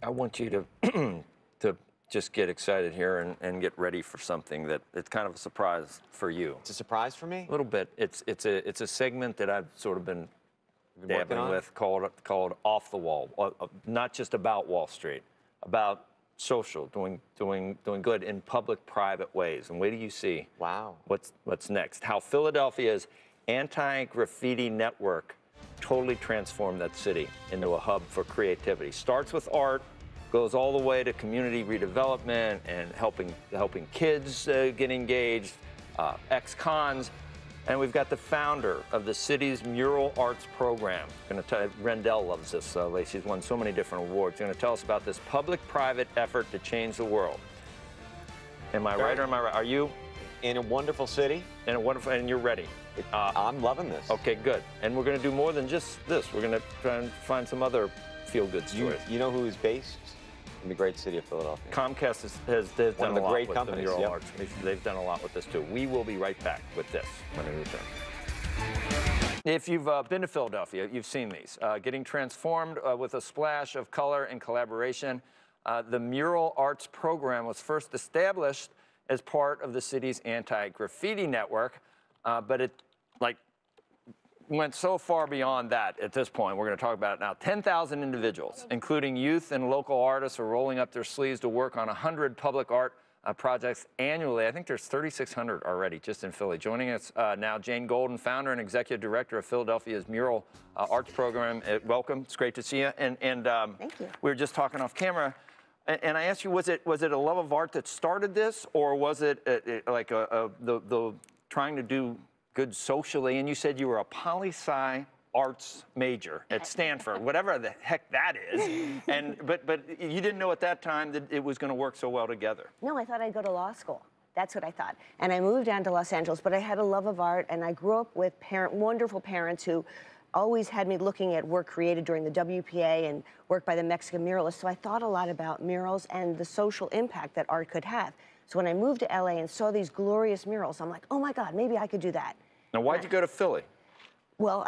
I want you to to just get excited here and get ready for something that it's kind of a surprise for you. It's a surprise for me? A little bit. It's a segment that I've sort of been dabbling with called Off the Wall. Not just about Wall Street, about social, doing good in public-private ways. And wait till you see what's next. How Philadelphia's anti-graffiti network totally transformed that city into a hub for creativity. Starts with art, goes all the way to community redevelopment and helping kids get engaged, ex-cons. And we've got the founder of the city's Mural Arts program. Rendell loves this lady. She's won so many different awards. She's going to tell us about this public-private effort to change the world. Am I right or am I right? Are you? In a wonderful city. And you're ready. I'm loving this. Okay, good. And we're going to do more than just this. We're going to try and find some other feel-good stories. You know who is based in the great city of Philadelphia? Comcast has done a lot great with companies, the Mural Arts. They've done a lot with this, too. We will be right back with this when we return. If you've been to Philadelphia, you've seen these. Getting transformed with a splash of color and collaboration. The Mural Arts program was first established as part of the city's anti-graffiti network, but it went so far beyond that at this point. We're going to talk about it now. 10,000 individuals, including youth and local artists, are rolling up their sleeves to work on 100 public art projects annually. I think there's 3,600 already just in Philly. Joining us now, Jane Golden, founder and executive director of Philadelphia's Mural Arts program. Welcome. It's great to see you. And Thank you. We were just talking off camera. And I asked you, was it a love of art that started this, or was it like the trying to do good socially? And you said you were a poli-sci arts major at Stanford, whatever the heck that is. But you didn't know at that time that it was going to work so well together. No, I thought I'd go to law school. That's what I thought. And I moved down to Los Angeles, but I had a love of art, and I grew up with wonderful parents who always had me looking at work created during the WPA and work by the Mexican muralists. So I thought a lot about murals and the social impact that art could have. So when I moved to LA and saw these glorious murals, I'm like, oh my God, maybe I could do that. Now, why'd you go to Philly? Well,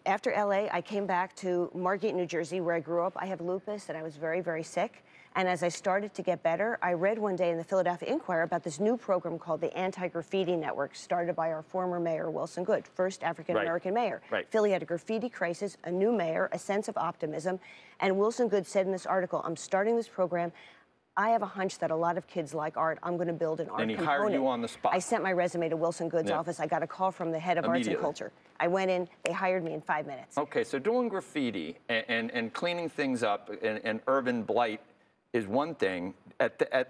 after LA, I came back to Margate, New Jersey, where I grew up. I have lupus, and I was very, very sick. And as I started to get better, I read one day in the Philadelphia Inquirer about this new program called the Anti-Graffiti Network, started by our former mayor, Wilson Goode, first African-American mayor. Philly had a graffiti crisis, a new mayor, a sense of optimism. And Wilson Goode said in this article, I'm starting this program. I have a hunch that a lot of kids like art. I'm going to build an art component. And he hired you on the spot. I sent my resume to Wilson Goode's office. I got a call from the head of arts and culture. I went in. They hired me in 5 minutes. Okay, so doing graffiti and cleaning things up and urban blight is one thing.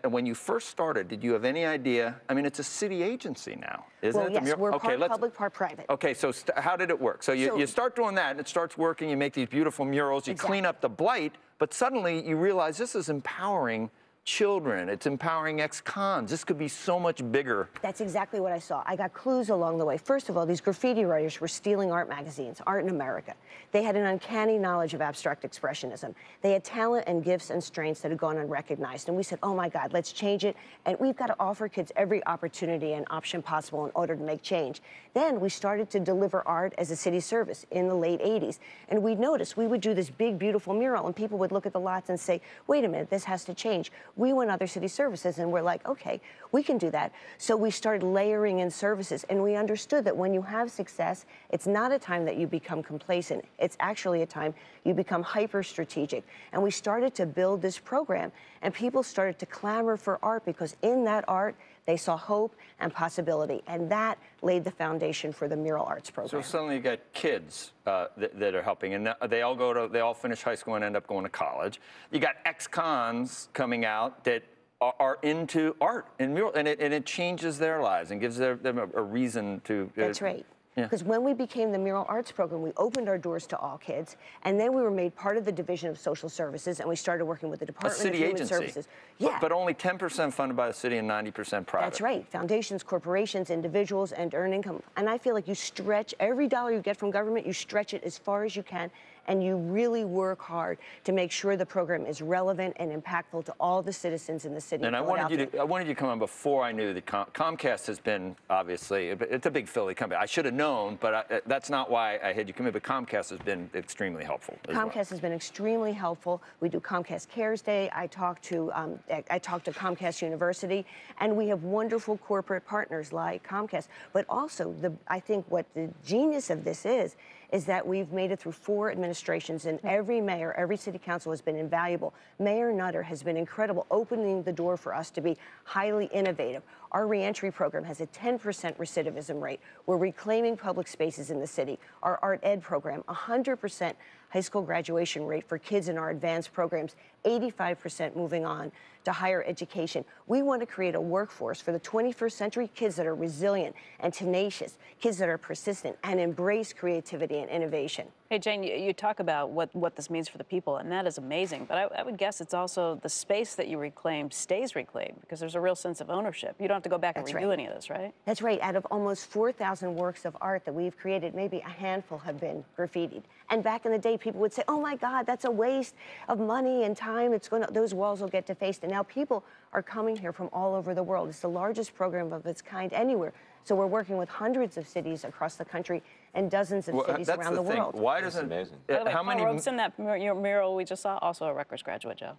When you first started, did you have any idea? I mean, it's a city agency now, isn't it? Yes, we're part public, part private. Okay, so how did it work? So you start doing that, and it starts working. You make these beautiful murals. You clean up the blight, but suddenly you realize this is empowering children. It's empowering ex-cons. This could be so much bigger. That's exactly what I saw. I got clues along the way. First of all, these graffiti writers were stealing art magazines, Art in America. They had an uncanny knowledge of abstract expressionism. They had talent and gifts and strengths that had gone unrecognized. And we said, oh my God, let's change it. And we've got to offer kids every opportunity and option possible in order to make change. Then we started to deliver art as a city service in the late 80s. And we noticed we would do this big, beautiful mural, and people would look at the lots and say, wait a minute, this has to change. We went other city services, and we're like, okay, we can do that. So we started layering in services, and we understood that when you have success, it's not a time that you become complacent. It's actually a time you become hyper-strategic. And we started to build this program, and people started to clamor for art because in that art, they saw hope and possibility, and that laid the foundation for the Mural Arts program. So suddenly you got kids that are helping, and they all finish high school and end up going to college. You got ex-cons coming out that are into art and mural, and it changes their lives and gives them a reason to. That's right. Because when we became the Mural Arts program, we opened our doors to all kids, and then we were made part of the Division of Social Services, and we started working with the Department of Human Services. Yeah. But only 10% funded by the city and 90% private. That's right. Foundations, corporations, individuals, and earned income. And I feel like you stretch every dollar you get from government, you stretch it as far as you can, and you really work hard to make sure the program is relevant and impactful to all the citizens in the city of Philadelphia. I wanted you to come on before I knew that Comcast has been, obviously, it's a big Philly company. I should have known, but that's not why I had you come in, but Comcast has been extremely helpful. Comcast has been extremely helpful. We do Comcast Cares Day. I talked to Comcast University, and we have wonderful corporate partners like Comcast. But also, I think what the genius of this is that we've made it through 4 administrations, and every mayor, every city council has been invaluable. Mayor Nutter has been incredible, opening the door for us to be highly innovative. Our reentry program has a 10% recidivism rate. We're reclaiming public spaces in the city. Our art ed program, 100% high school graduation rate for kids in our advanced programs, 85% moving on to higher education. We want to create a workforce for the 21st century, kids that are resilient and tenacious, kids that are persistent and embrace creativity and innovation. Hey, Jane, you talk about what this means for the people, and that is amazing. But I would guess it's also the space that you reclaim stays reclaimed, because there's a real sense of ownership. You don't have to go back and redo any of this, right? That's right. Out of almost 4,000 works of art that we've created, maybe a handful have been graffitied. And back in the day, people would say, oh my God, that's a waste of money and time. Those walls will get defaced. And now people are coming here from all over the world. It's the largest program of its kind anywhere. So we're working with hundreds of cities across the country and dozens of cities around the world. Why doesn't amazing? How many in that mural we just saw? Also a Rutgers graduate, Joe.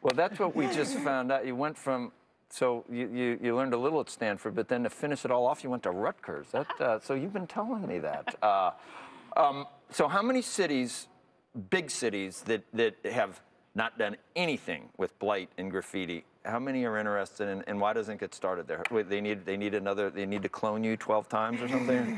Well, that's what we just found out. You went from, so you learned a little at Stanford, but then to finish it all off, you went to Rutgers. So you've been telling me that. So how many cities, big cities, that have not done anything with blight and graffiti, how many are interested in, and why doesn't it get started there? They need to clone you 12 times or something?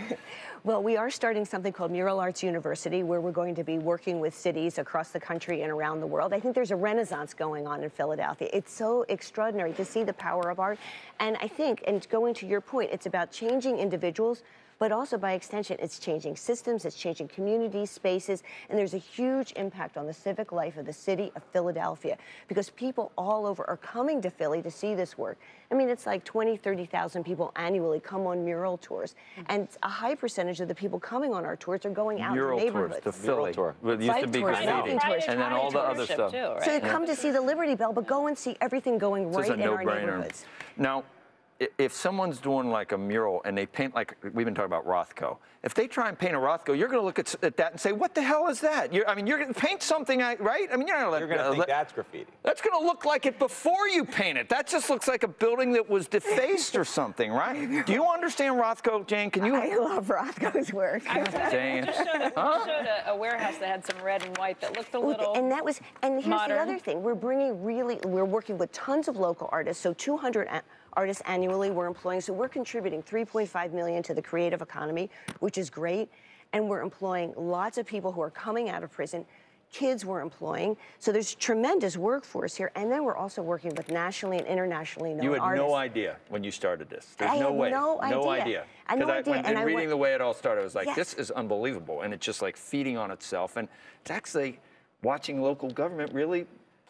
Well, we are starting something called Mural Arts University, where we're going to be working with cities across the country and around the world. I think there's a renaissance going on in Philadelphia. It's so extraordinary to see the power of art. And I think, and going to your point, it's about changing individuals, but also by extension, it's changing systems, it's changing communities, spaces, and there's a huge impact on the civic life of the city of Philadelphia, because people all over are coming to Philly to see this work. I mean, it's like 20, 30,000 people annually come on mural tours, and a high percentage of the people coming on our tours are going out in the neighborhoods. Tours to Philly. Tour. It used to be graffiti, and then all the other stuff. Too, right? So you come to see the Liberty Bell, but go and see everything going right in our neighborhoods. Now, if someone's doing like a mural and they paint, like we've been talking about Rothko, if they try and paint a Rothko, you're going to look at that and say, what the hell is that? You're going to paint something, right? I mean, you're going to think that's graffiti. That's going to look like it before you paint it. That just looks like a building that was defaced or something, right? Do you understand Rothko, Jane? Can you? I love Rothko's work. Jane. Just showed a warehouse that had some red and white that looked a little and here's modern. the other thing. We're working with tons of local artists, so 200 artists annually we're employing. So we're contributing $3.5 million to the creative economy, which is great. And we're employing lots of people who are coming out of prison. Kids we're employing. So there's tremendous workforce here. And then we're also working with nationally and internationally known artists. You had no idea when you started this. There's I no had way. no idea. Because reading the way it all started, I was like, yes, this is unbelievable. And it's just like feeding on itself. And it's actually watching local government really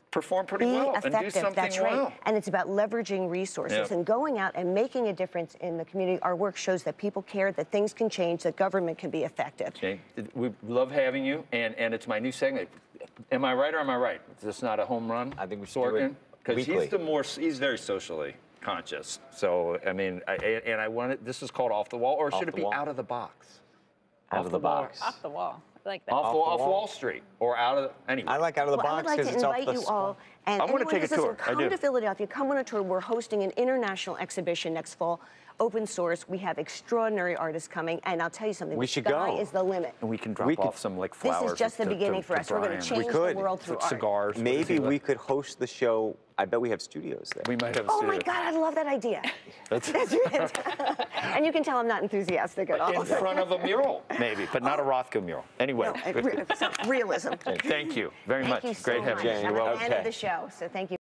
perform pretty well and do something that's right. well. And it's about leveraging resources and going out and making a difference in the community. Our work shows that people care, that things can change, that government can be effective. Jane, we love having you, and it's my new segment. Am I right or am I right? Is this not a home run? I think we should do it weekly. Because he's very socially conscious. So, I mean, I wanted, this is called Off the Wall, or should it be Out of the Box? Out of the box. Off the wall. I like that. Off Wall Street, or out of, anyway. I like Out of the Box because it's off the... I would like to invite you all, and I want to take a tour. Come to Philadelphia, come on a tour. We're hosting an international exhibition next fall, open source. We have extraordinary artists coming, and I'll tell you something, We the should sky go. is the limit. And we can drop off some like flowers. This is just the beginning for us. We're going to change the world through art. Cigars. Maybe we could host the show. I bet we have studios there. We might have Oh studios. my God, I love that idea. That's it. And you can tell I'm not enthusiastic at all. In front of a mural, maybe, but not a Rothko mural. Anyway. No, realism. Thank you very much. Thank you so Great having you. much. I'm at the end of the show, so thank you.